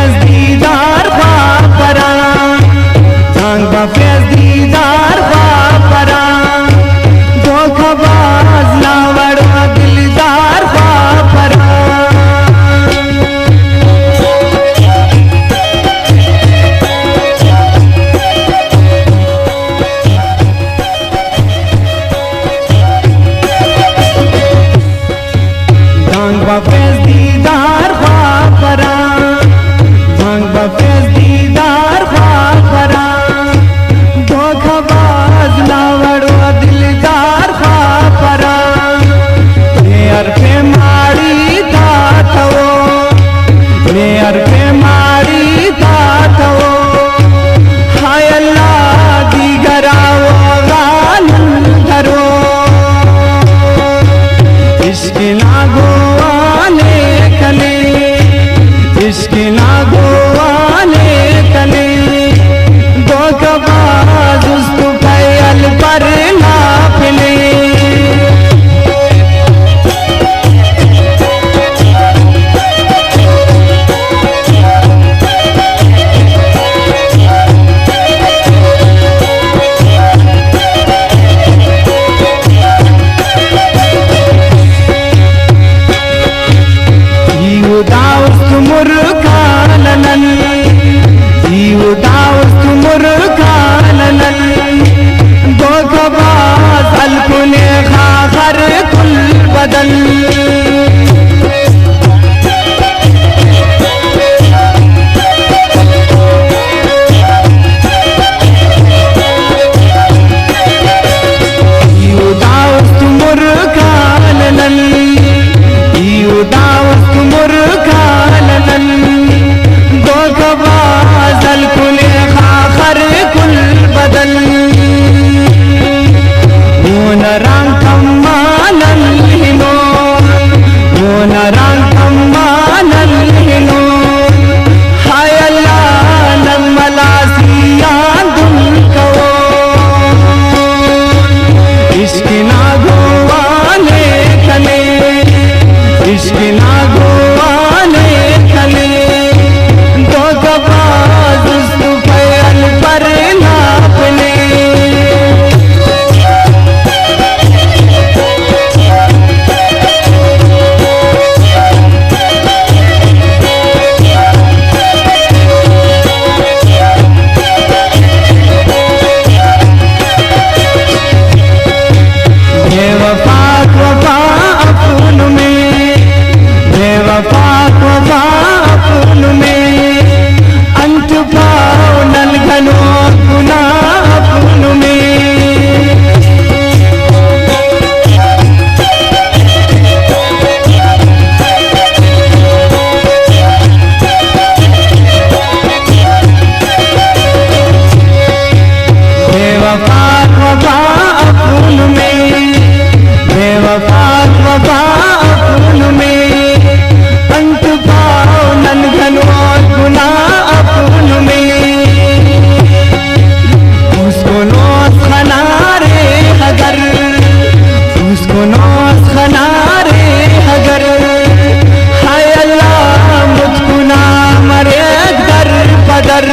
फैज दीदार बापरा, जांग बा फैज दीदार बापरा, धोखाबाज लावड़ा दिलदार बापरा। जांग बा फैज दीदार बापरा, जांग बा फैज दीदार बापरा, धोखाबाज लावड़ा दिलदार बापरा। मेयर पे मारी दातवो, मेयर पे मारी दातवो, हाय अल्लाह दीगरावो गानन धरो। इश्क लागो आने कले, इश्क लागो आने कले, धोखाबाज उस्तु फैल पर नाफले। उदाउस्त मुर्खानन, उदाउस्त मुर्खानन, धोखाबाज अलकुने खाखर कुल बदन। उदाउस्त मुर्खानन, उदाउस्त मुर्खानन, धोखाबाज अलकुने खाखर कुल बदन। मोन रंग कम्मानन हिनो, मोन रंग कम्मानन हिनो, हाय अल्लाह नमलासियां दुनको। इश्क लागो आने कले, इश्क लागो आने कले, धोखाबाज उस्तु फैल पर नापले। बेवफा वफा अपुन में, बेवफा वफा अपुन में, अंत पाओ नलघनो गुनाह अपुन में। बेवफा वफा अपुन में, बेवफा वफा अपुन में, अंत पाओ नलघनो गुनाह अपुन में। उसको नौस खनारे हगर, उसको नौस खनारे हगर, हाय अल्लाह मुझको ना मरे दर बदर।